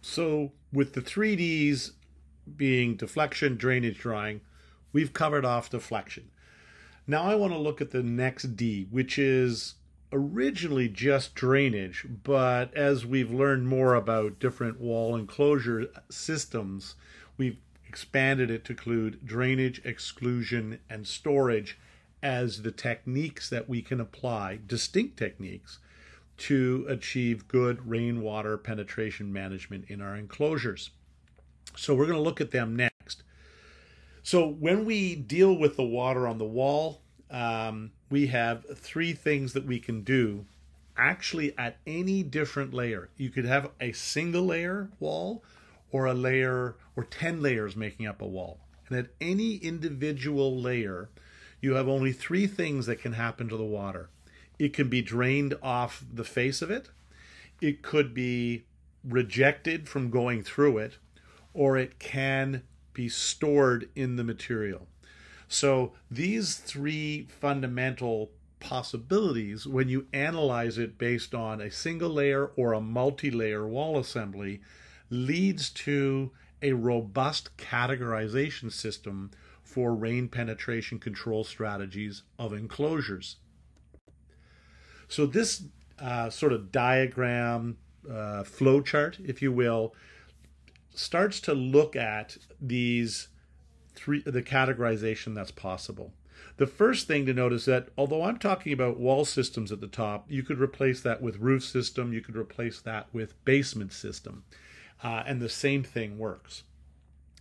So with the 3Ds being deflection, drainage, drying, we've covered off deflection. Now I want to look at the next D, which is originally just drainage, but as we've learned more about different wall enclosure systems, we've expanded it to include drainage, exclusion, and storage as the techniques that we can apply, distinct techniques, to achieve good rainwater penetration management in our enclosures. So we're going to look at them next. So when we deal with the water on the wall, we have three things that we can do actually at any different layer. You could have a single layer wall or a layer or 10 layers making up a wall. And at any individual layer, you have only three things that can happen to the water. It can be drained off the face of it, it could be rejected from going through it, or it can be stored in the material. So these three fundamental possibilities, when you analyze it based on a single layer or a multi-layer wall assembly, leads to a robust categorization system for rain penetration control strategies of enclosures. So this sort of diagram, flow chart, if you will, starts to look at the categorization that's possible. The first thing to note is that although I'm talking about wall systems at the top, you could replace that with roof system, you could replace that with basement system, and the same thing works.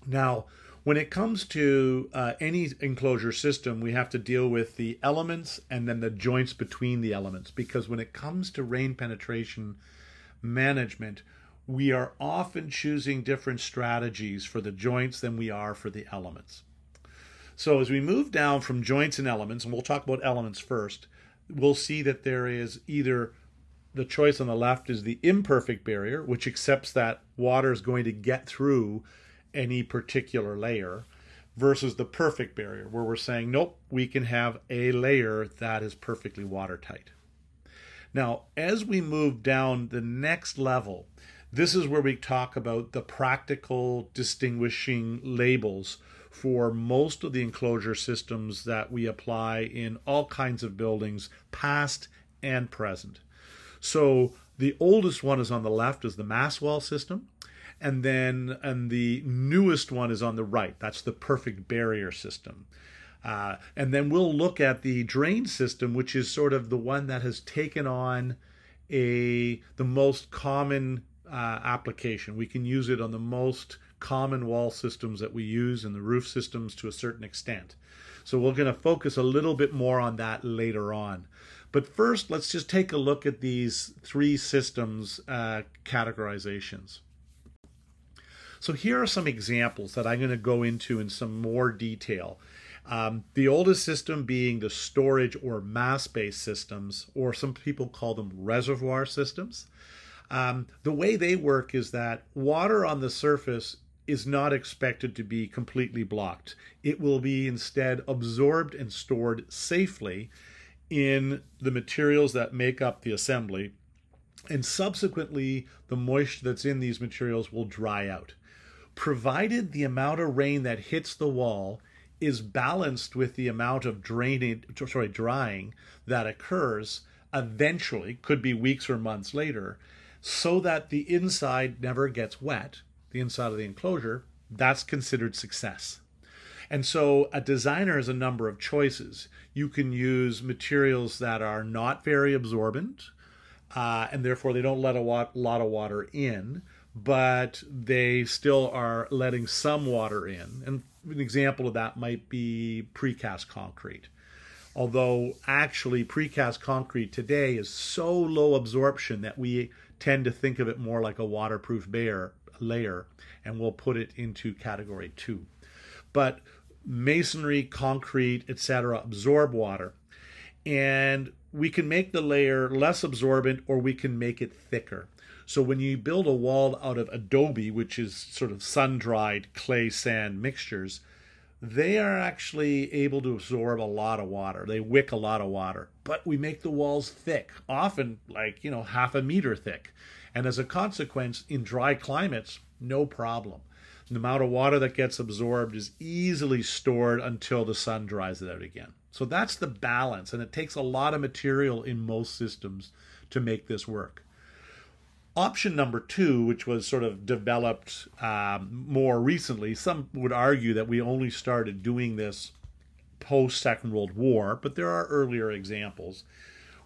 Now, when it comes to any enclosure system, we have to deal with the elements and then the joints between the elements, because when it comes to rain penetration management, we are often choosing different strategies for the joints than we are for the elements. So as we move down from joints and elements, and we'll talk about elements first, we'll see that there is either the choice on the left is the imperfect barrier, which accepts that water is going to get through any particular layer, versus the perfect barrier, where we're saying, nope, we can have a layer that is perfectly watertight. Now, as we move down the next level, this is where we talk about the practical distinguishing labels for most of the enclosure systems that we apply in all kinds of buildings, past and present. So the oldest one is on the left, is the mass wall system. And the newest one is on the right. That's the perfect barrier system. And then we'll look at the drain system, which is sort of the one that has taken on the most common application. We can use it on the most common wall systems that we use and the roof systems to a certain extent. So we're going to focus a little bit more on that later on. But first, let's just take a look at these three systems categorizations. So here are some examples that I'm going to go into in some more detail. The oldest system being the storage or mass-based systems, or some people call them reservoir systems. The way they work is that water on the surface is not expected to be completely blocked. It will be instead absorbed and stored safely in the materials that make up the assembly, and subsequently the moisture that's in these materials will dry out, provided the amount of rain that hits the wall is balanced with the amount of drying that occurs eventually, could be weeks or months later, so that the inside never gets wet, the inside of the enclosure. That's considered success. And so a designer has a number of choices. You can use materials that are not very absorbent, and therefore they don't let a lot of water in, but they still are letting some water in. And an example of that might be precast concrete. Although actually precast concrete today is so low absorption that we tend to think of it more like a waterproof layer, and we'll put it into category 2. But masonry, concrete, etc. absorb water. And we can make the layer less absorbent, or we can make it thicker. So when you build a wall out of adobe, which is sort of sun-dried clay sand mixtures, they are actually able to absorb a lot of water. They wick a lot of water, but we make the walls thick, often like, half a meter thick. And as a consequence, in dry climates, no problem. The amount of water that gets absorbed is easily stored until the sun dries it out again. So that's the balance, and it takes a lot of material in most systems to make this work. Option number 2, which was sort of developed more recently, some would argue that we only started doing this post-Second World War, but there are earlier examples.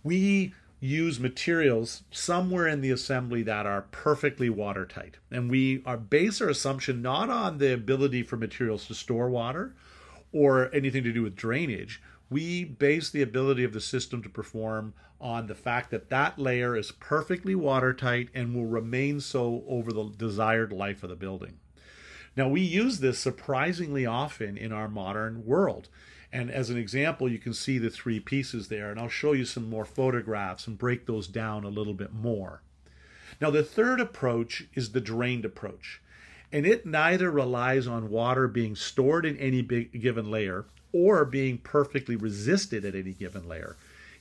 We use materials somewhere in the assembly that are perfectly watertight. And we base our assumption not on the ability for materials to store water or anything to do with drainage. We base the ability of the system to perform on the fact that that layer is perfectly watertight and will remain so over the desired life of the building. Now, we use this surprisingly often in our modern world. And as an example, you can see the 3 pieces there, and I'll show you some more photographs and break those down a little bit more. Now, the third approach is the drained approach, and it neither relies on water being stored in any given layer or being perfectly resisted at any given layer.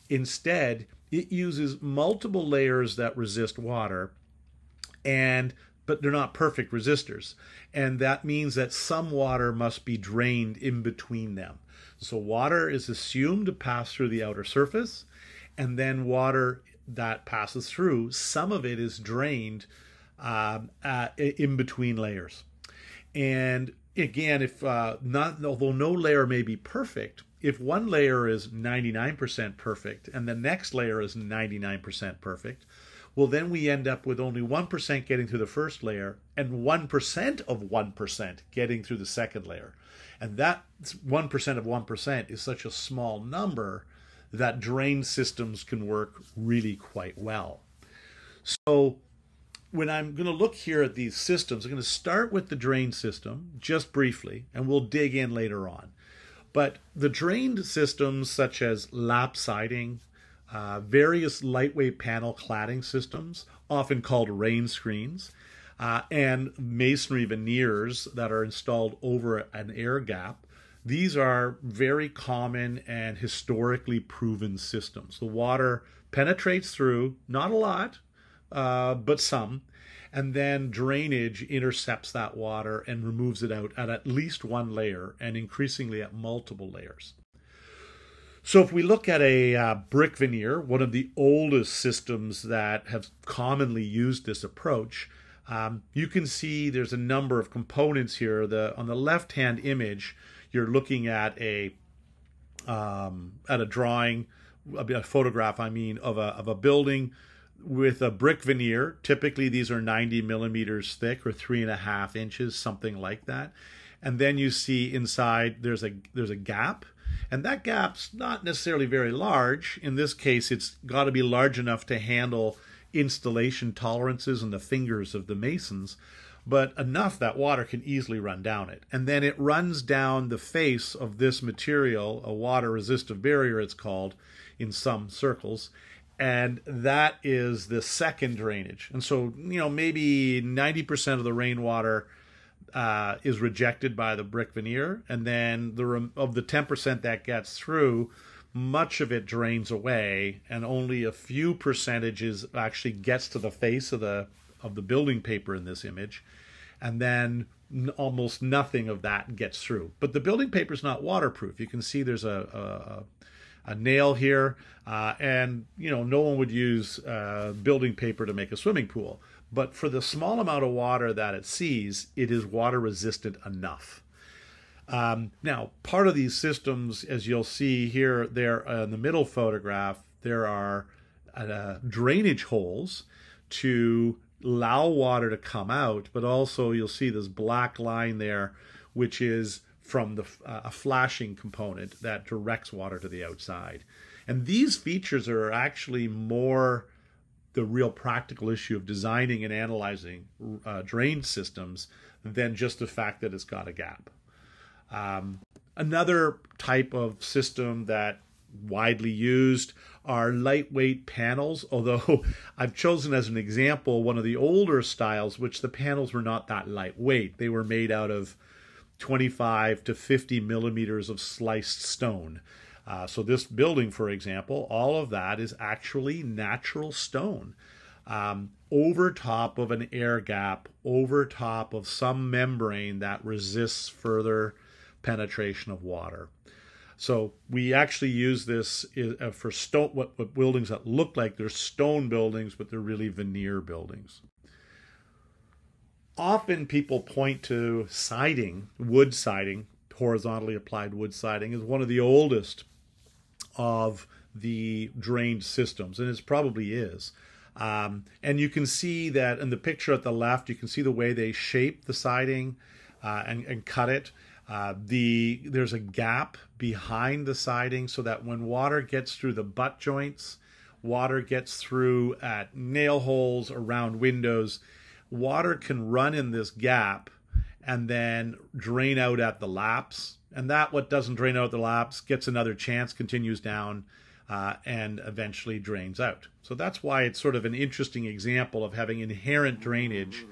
Instead, it uses multiple layers that resist water, but they're not perfect resistors. And that means that some water must be drained in between them. So water is assumed to pass through the outer surface, and then water that passes through, some of it is drained in between layers. And again, although no layer may be perfect, if one layer is 99% perfect and the next layer is 99% perfect, well, then we end up with only 1% getting through the first layer and 1% of 1% getting through the second layer. And that 1% of 1% is such a small number that drain systems can work really quite well. So when I'm going to look here at these systems, I'm going to start with the drain system just briefly, and we'll dig in later on. But the drained systems such as lap siding, various lightweight panel cladding systems, often called rainscreens, and masonry veneers that are installed over an air gap. These are very common and historically proven systems. The water penetrates through, not a lot, but some, and then drainage intercepts that water and removes it out at least one layer and increasingly at multiple layers. So if we look at a brick veneer, one of the oldest systems that have commonly used this approach, you can see there's a number of components here. On the left-hand image, you're looking at a drawing, a photograph, of a building with a brick veneer. Typically, these are 90 millimeters thick or 3.5 inches, something like that. And then you see inside there's a gap. And that gap's not necessarily very large. In this case, it's got to be large enough to handle installation tolerances and the fingers of the masons, but enough that water can easily run down it. And then it runs down the face of this material, a water-resistive barrier it's called in some circles, and that is the second drainage. And so, maybe 90% of the rainwater is rejected by the brick veneer, and then of the 10% that gets through, much of it drains away, and only a few percentages actually gets to the face of the building paper in this image, and then almost nothing of that gets through. But the building paper is not waterproof. You can see there's a nail here, and no one would use building paper to make a swimming pool. But for the small amount of water that it sees, it is water resistant enough. Now, part of these systems, as you'll see here, there in the middle photograph, there are drainage holes to allow water to come out, but also you'll see this black line there, which is from a flashing component that directs water to the outside. And these features are actually more the real practical issue of designing and analyzing drain systems than just the fact that it's got a gap. Another type of system that widely used are lightweight panels, although I've chosen as an example one of the older styles, which the panels were not that lightweight. They were made out of 25 to 50 millimeters of sliced stone. So this building, for example, all of that is actually natural stone, over top of an air gap, over top of some membrane that resists further penetration of water. So we actually use this for stone, what buildings that look like they're stone buildings, but they're really veneer buildings. Often people point to siding, wood siding, horizontally applied wood siding, as one of the oldest of the drained systems, and it probably is. And you can see that in the picture at the left, you can see the way they shape the siding and cut it. There's a gap behind the siding so that when water gets through the butt joints, water gets through at nail holes, around windows, water can run in this gap and then drain out at the laps. And that what doesn't drain out at the laps gets another chance, continues down, and eventually drains out. So that's why it's sort of an interesting example of having inherent drainage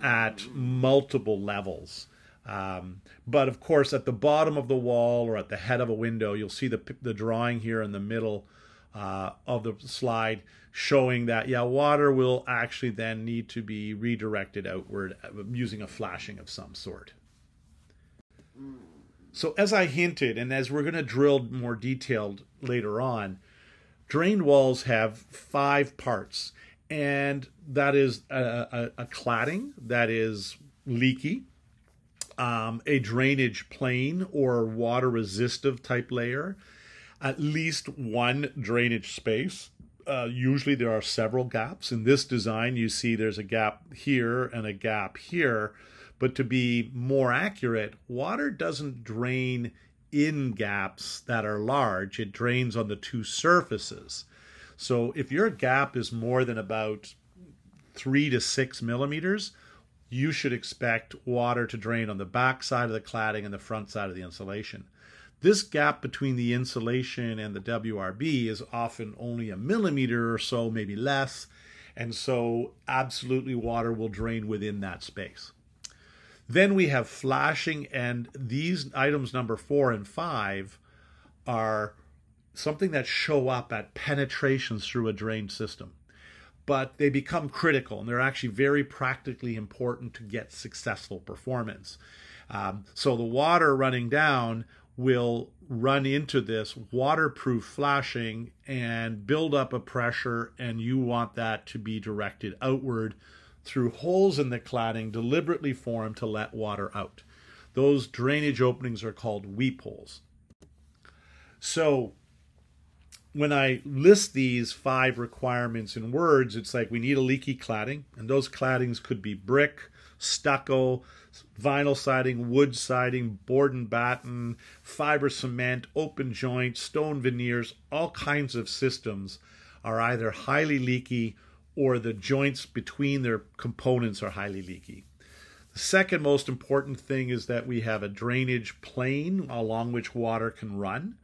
at multiple levels. But of course, at the bottom of the wall or at the head of a window, you'll see the drawing here in the middle of the slide showing that, yeah, water will actually then need to be redirected outward using a flashing of some sort. So as I hinted, and as we're going to drill more detailed later on, drained walls have 5 parts, and that is a cladding that is leaky, a drainage plane or water resistive type layer, at least one drainage space. Usually there are several gaps. In this design, you see there's a gap here and a gap here. But to be more accurate, water doesn't drain in gaps that are large. It drains on the 2 surfaces. So if your gap is more than about 3 to 6 millimeters, you should expect water to drain on the back side of the cladding and the front side of the insulation. This gap between the insulation and the WRB is often only a millimeter or so, maybe less. And so absolutely water will drain within that space. Then we have flashing, and these items number 4 and 5 are something that show up at penetrations through a drained system. But they become critical, and they're actually very practically important to get successful performance. So the water running down will run into this waterproof flashing and build up a pressure, and you want that to be directed outward through holes in the cladding deliberately formed to let water out. Those drainage openings are called weep holes. So when I list these 5 requirements in words, it's like we need a leaky cladding, and those claddings could be brick, stucco, vinyl siding, wood siding, board and batten, fiber cement, open joint, stone veneers. All kinds of systems are either highly leaky or the joints between their components are highly leaky. The second most important thing is that we have a drainage plane along which water can run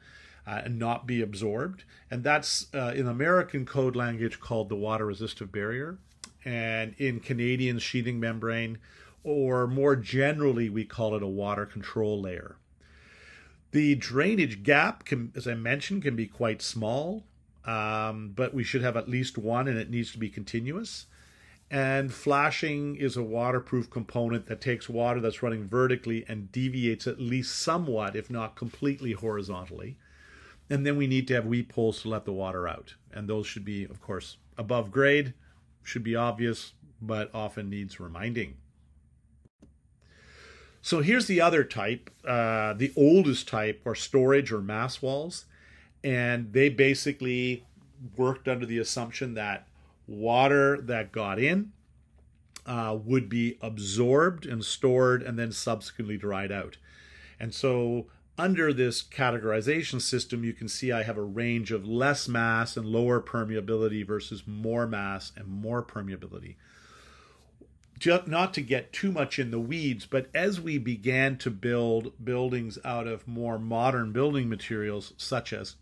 and not be absorbed. And that's in American code language called the water resistive barrier, and in Canadian sheathing membrane, or more generally we call it a water control layer. The drainage gap, as I mentioned, can be quite small. But we should have at least one, and it needs to be continuous. And flashing is a waterproof component that takes water that's running vertically and deviates at least somewhat, if not completely horizontally. And then we need to have weep holes to let the water out. And those should be, of course, above grade, should be obvious, but often needs reminding. So here's the other type. The oldest type are storage or mass walls. And they basically worked under the assumption that water that got in would be absorbed and stored and then subsequently dried out. And so under this categorization system, you can see I have a range of less mass and lower permeability versus more mass and more permeability. Just not to get too much in the weeds, but as we began to build buildings out of more modern building materials, such as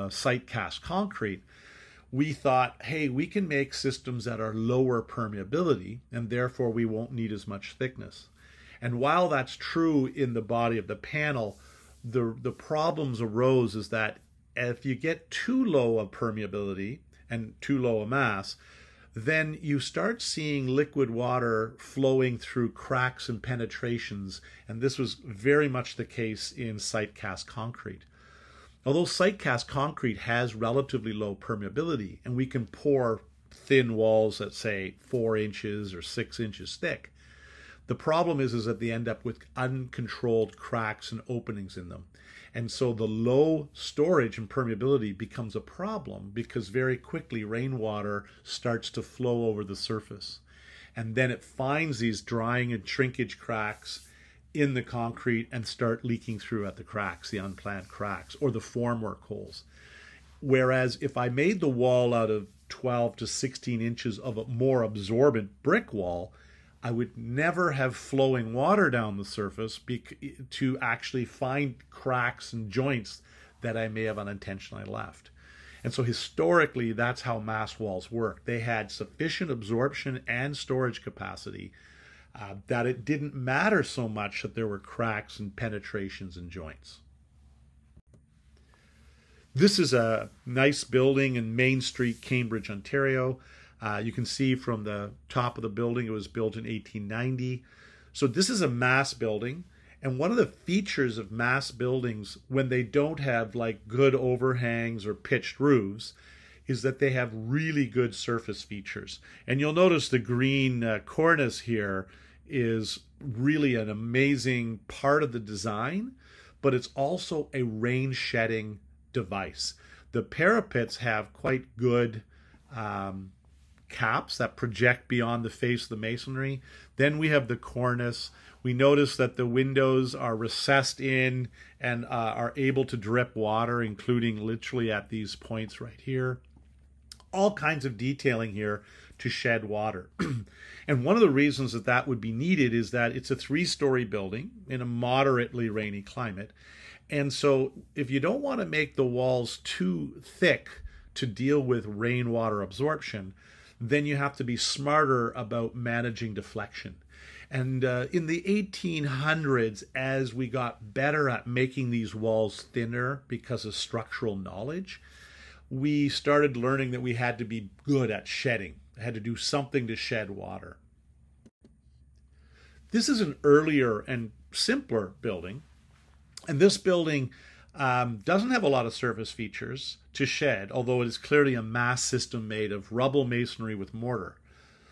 site cast concrete, we thought, hey, we can make systems that are lower permeability, and therefore we won't need as much thickness. And while that's true in the body of the panel, the problems arose is that if you get too low a permeability and too low a mass, then you start seeing liquid water flowing through cracks and penetrations, and this was very much the case in site cast concrete. Although site cast concrete has relatively low permeability, and we can pour thin walls that say 4 inches or 6 inches thick, the problem is that they end up with uncontrolled cracks and openings in them. And so the low storage and permeability becomes a problem because very quickly rainwater starts to flow over the surface. And then it finds these drying and shrinkage cracks in the concrete and start leaking through at the cracks, the unplanned cracks, or the formwork holes. Whereas if I made the wall out of 12 to 16 inches of a more absorbent brick wall, I would never have flowing water down the surface to actually find cracks and joints that I may have unintentionally left. And so historically, that's how mass walls work. They had sufficient absorption and storage capacity that it didn't matter so much that there were cracks and penetrations and joints. This is a nice building in Main Street, Cambridge, Ontario. You can see from the top of the building, it was built in 1890. So this is a mass building. And one of the features of mass buildings, when they don't have like good overhangs or pitched roofs, is that they have really good surface features. And you'll notice the green cornice here is really an amazing part of the design, but it's also a rain shedding device. The parapets have quite good caps that project beyond the face of the masonry. Then we have the cornice. We notice that the windows are recessed in and are able to drip water, including literally at these points right here. All kinds of detailing here to shed water. And one of the reasons that that would be needed is that it's a 3-story building in a moderately rainy climate. And so if you don't want to make the walls too thick to deal with rainwater absorption, then you have to be smarter about managing deflection. And in the 1800s, as we got better at making these walls thinner because of structural knowledge, we started learning that we had to be good at shedding. I had to do something to shed water. This is an earlier and simpler building. And this building doesn't have a lot of surface features to shed, although it is clearly a mass system made of rubble masonry with mortar.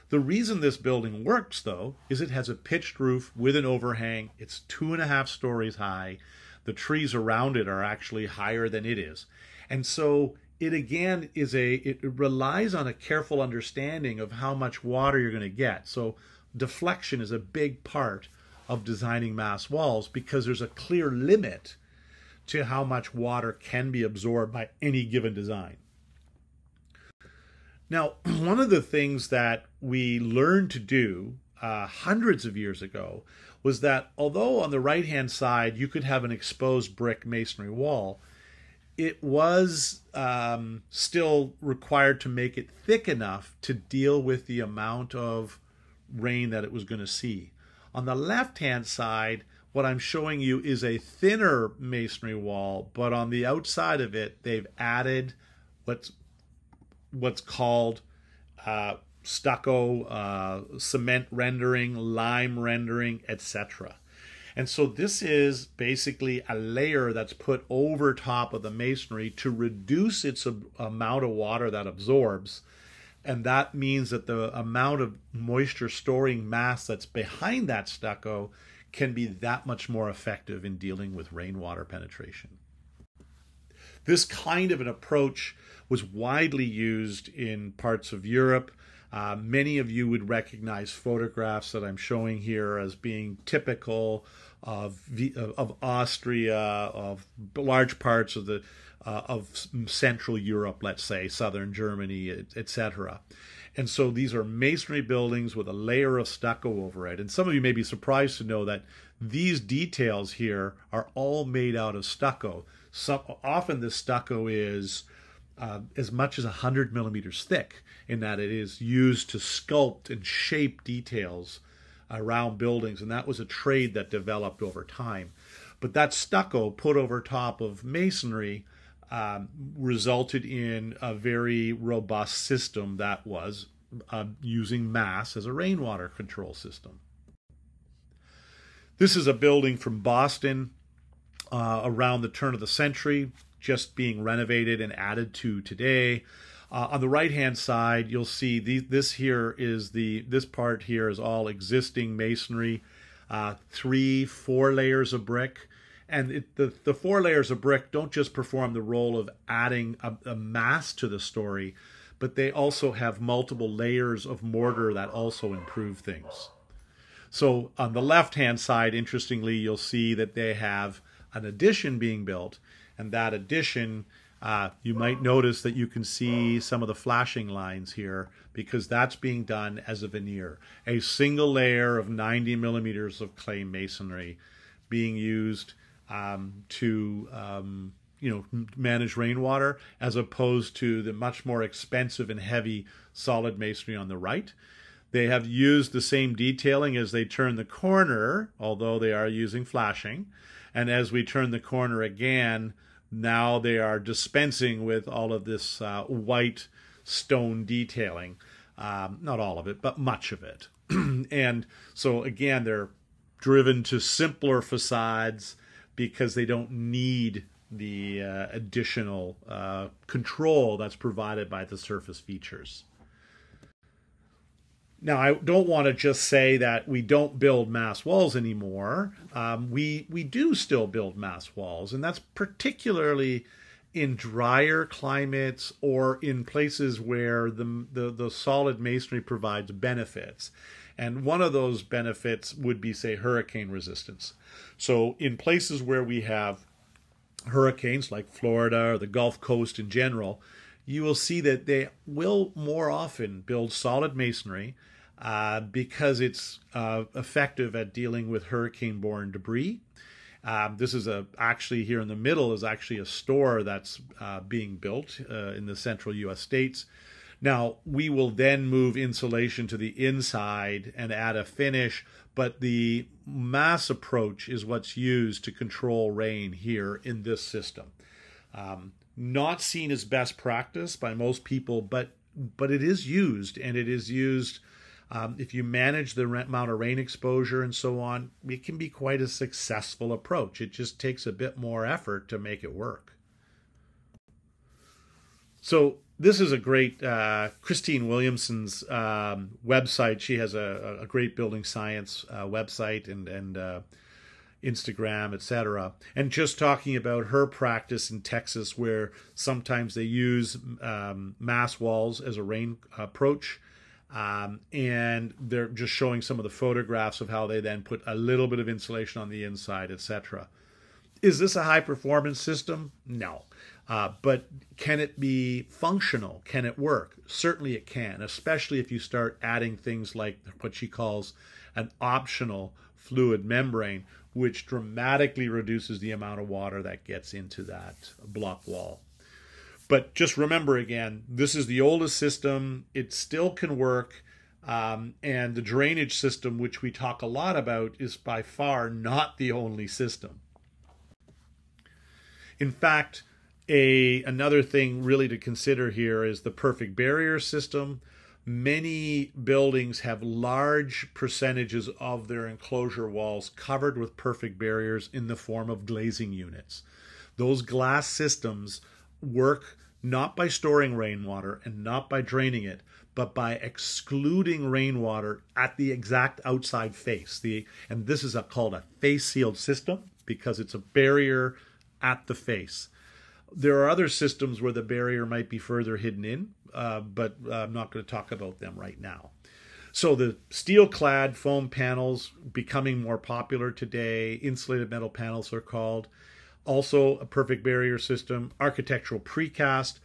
The reason this building works, though, is it has a pitched roof with an overhang. It's 2.5 stories high. The trees around it are actually higher than it is. And so it again is it relies on a careful understanding of how much water you're going to get. So deflection is a big part of designing mass walls because there's a clear limit to how much water can be absorbed by any given design. Now, one of the things that we learned to do hundreds of years ago was that although on the right-hand side you could have an exposed brick masonry wall, it was still required to make it thick enough to deal with the amount of rain that it was going to see. On the left-hand side, what I'm showing you is a thinner masonry wall, but on the outside of it, they've added what's called stucco, cement rendering, lime rendering, etc. And so this is basically a layer that's put over top of the masonry to reduce its amount of water that absorbs. And that means that the amount of moisture storing mass that's behind that stucco can be that much more effective in dealing with rainwater penetration. This kind of an approach was widely used in parts of Europe. Many of you would recognize photographs that I'm showing here as being typical of Austria, of large parts of Central Europe, let's say, southern Germany, etc. And so these are masonry buildings with a layer of stucco over it. And some of you may be surprised to know that these details here are all made out of stucco. Often the stucco is as much as 100 millimeters thick, in that it is used to sculpt and shape details around buildings, and that was a trade that developed over time. But that stucco put over top of masonry resulted in a very robust system that was using mass as a rainwater control system. This is a building from Boston around the turn of the century, just being renovated and added to today. On the right-hand side, you'll see this part here is all existing masonry, 3-4 layers of brick. And the 4 layers of brick don't just perform the role of adding a mass to the story, but they also have multiple layers of mortar that also improve things. So on the left-hand side, interestingly, you'll see that they have an addition being built, and that addition, you might notice that you can see some of the flashing lines here because that's being done as a veneer. A single layer of 90 millimeters of clay masonry being used to manage rainwater, as opposed to the much more expensive and heavy solid masonry on the right. They have used the same detailing as they turn the corner, although they are using flashing. And as we turn the corner again, now they are dispensing with all of this white stone detailing. Not all of it, but much of it. And so again, they're driven to simpler facades because they don't need the additional control that's provided by the surface features. Now, I don't want to just say that we don't build mass walls anymore. We do still build mass walls, and that's particularly in drier climates or in places where the solid masonry provides benefits. And one of those benefits would be, say, hurricane resistance. So in places where we have hurricanes like Florida or the Gulf Coast in general, you will see that they will more often build solid masonry because it's effective at dealing with hurricane-borne debris. This is actually here in the middle is actually a store that's being built in the central U.S. states. Now, we will then move insulation to the inside and add a finish, but the mass approach is what's used to control rain here in this system. Not seen as best practice by most people, but it is used, and it is used if you manage the amount of rain exposure and so on. It can be quite a successful approach. It just takes a bit more effort to make it work. So this is a great Christine Williamson's website. She has a great building science website and Instagram, etc. And just talking about her practice in Texas, where sometimes they use mass walls as a rain approach. And they're just showing some of the photographs of how they then put a little bit of insulation on the inside, etc. Is this a high-performance system? No. But can it be functional? Can it work? Certainly it can, especially if you start adding things like what she calls an optional fluid membrane, which dramatically reduces the amount of water that gets into that block wall. But just remember again, this is the oldest system. It still can work. And the drainage system, which we talk a lot about, is by far not the only system. In fact, another thing really to consider here is the perfect barrier system. Many buildings have large percentages of their enclosure walls covered with perfect barriers in the form of glazing units. Those glass systems work not by storing rainwater and not by draining it, but by excluding rainwater at the exact outside face. And this is called a face-sealed system because it's a barrier at the face. There are other systems where the barrier might be further hidden in, but I'm not going to talk about them right now. So the steel-clad foam panels becoming more popular today. Insulated metal panels are called. Also a perfect barrier system. Architectural precast.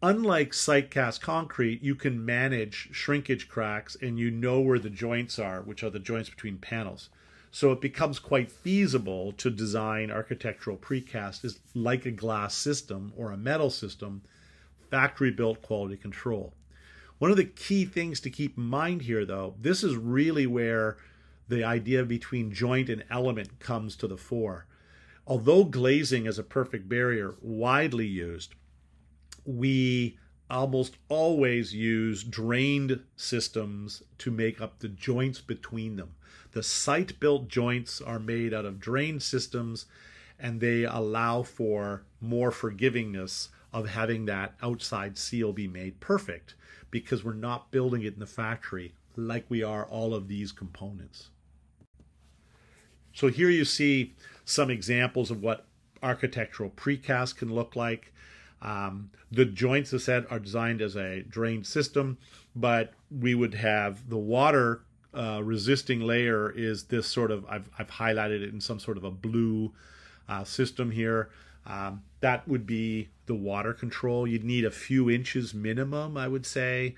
Unlike site cast concrete, you can manage shrinkage cracks and you know where the joints are, which are the joints between panels. So it becomes quite feasible to design architectural precast as like a glass system or a metal system, factory-built quality control. One of the key things to keep in mind here, though, this is really where the idea between joint and element comes to the fore. Although glazing is a perfect barrier, widely used, we almost always use drained systems to make up the joints between them. The site-built joints are made out of drained systems, and they allow for more forgivingness of having that outside seal be made perfect, because we're not building it in the factory like we are all of these components. So here you see some examples of what architectural precast can look like. The joints, as I said, are designed as a drained system, but we would have the water resisting layer is this sort of, I've highlighted it in some sort of a blue system here. That would be the water control. You'd need a few inches minimum, I would say,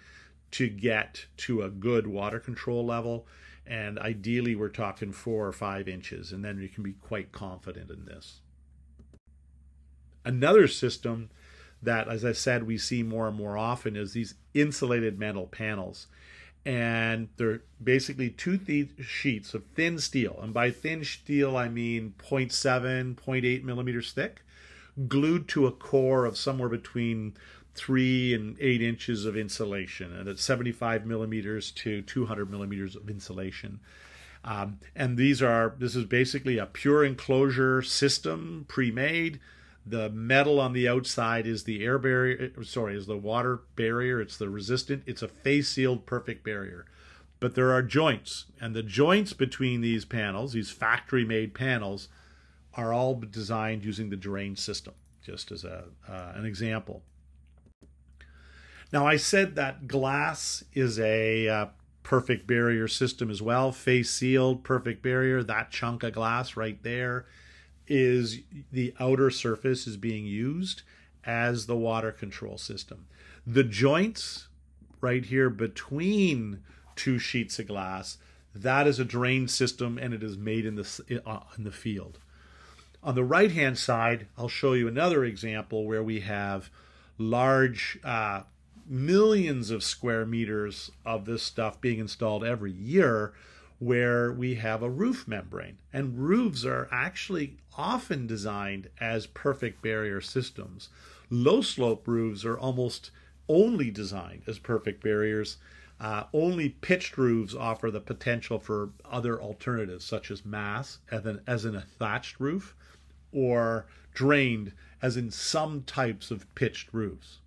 to get to a good water control level. And ideally, we're talking 4 or 5 inches, and then you can be quite confident in this. Another system that, as I said, we see more and more often is these insulated metal panels. And they're basically 2 sheets of thin steel. And by thin steel, I mean 0.7, 0.8 millimeters thick, glued to a core of somewhere between 3 and 8 inches of insulation, and it's 75 millimeters to 200 millimeters of insulation. And this is basically a pure enclosure system, pre-made. The metal on the outside is the air barrier, is the water barrier. It's the resistant. It's a face-sealed perfect barrier. But there are joints, and the joints between these panels, these factory-made panels, are all designed using the drain system, just as an example. Now, I said that glass is a perfect barrier system as well, face-sealed perfect barrier. That chunk of glass right there is the outer surface is being used as the water control system. The joints right here between 2 sheets of glass, that is a drain system, and it is made in the field. On the right-hand side, I'll show you another example where we have large millions of square meters of this stuff being installed every year, where we have a roof membrane. And roofs are actually often designed as perfect barrier systems. Low slope roofs are almost only designed as perfect barriers. Only pitched roofs offer the potential for other alternatives, such as mass, as in a thatched roof, or drained, as in some types of pitched roofs.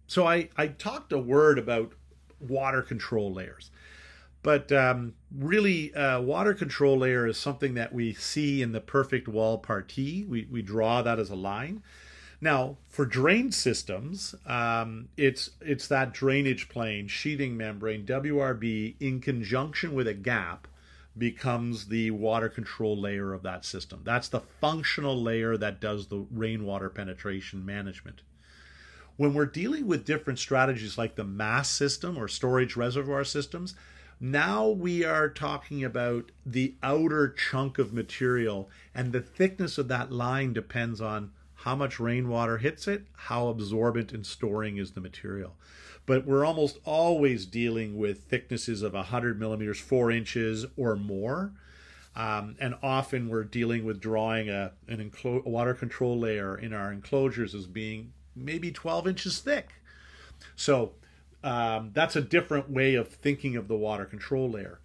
So I talked a word about water control layers, but really water control layer is something that we see in the perfect wall partie. We draw that as a line. Now, for drain systems, it's that drainage plane, sheathing membrane, WRB, in conjunction with a gap, becomes the water control layer of that system. That's the functional layer that does the rainwater penetration management. When we're dealing with different strategies like the mass system or storage reservoir systems, now we are talking about the outer chunk of material, and the thickness of that line depends on how much rainwater hits it, how absorbent and storing is the material. But we're almost always dealing with thicknesses of 100 millimeters, 4 inches or more. And often we're dealing with drawing a water control layer in our enclosures as being maybe 12 inches thick. So that's a different way of thinking of the water control layer.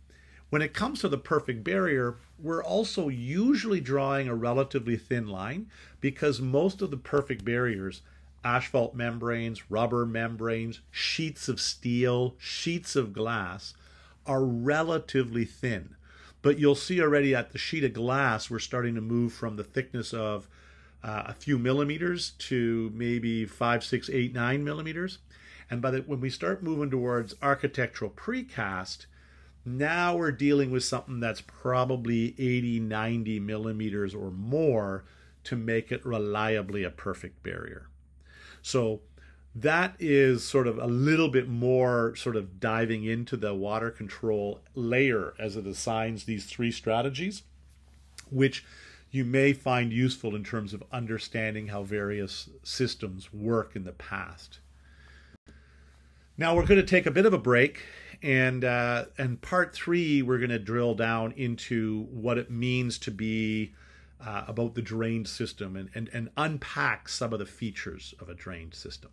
When it comes to the perfect barrier, we're also usually drawing a relatively thin line, because most of the perfect barriers, asphalt membranes, rubber membranes, sheets of steel, sheets of glass, are relatively thin. But you'll see already at the sheet of glass, we're starting to move from the thickness of a few millimeters to maybe 5, 6, 8, 9 millimeters. And when we start moving towards architectural precast, now we're dealing with something that's probably 80, 90 millimeters or more to make it reliably a perfect barrier. So that is sort of a little bit more sort of diving into the water control layer as it assigns these 3 strategies, which you may find useful in terms of understanding how various systems work in the past. Now we're going to take a bit of a break, and part 3, we're going to drill down into what it means to be about the drained system and unpack some of the features of a drained system.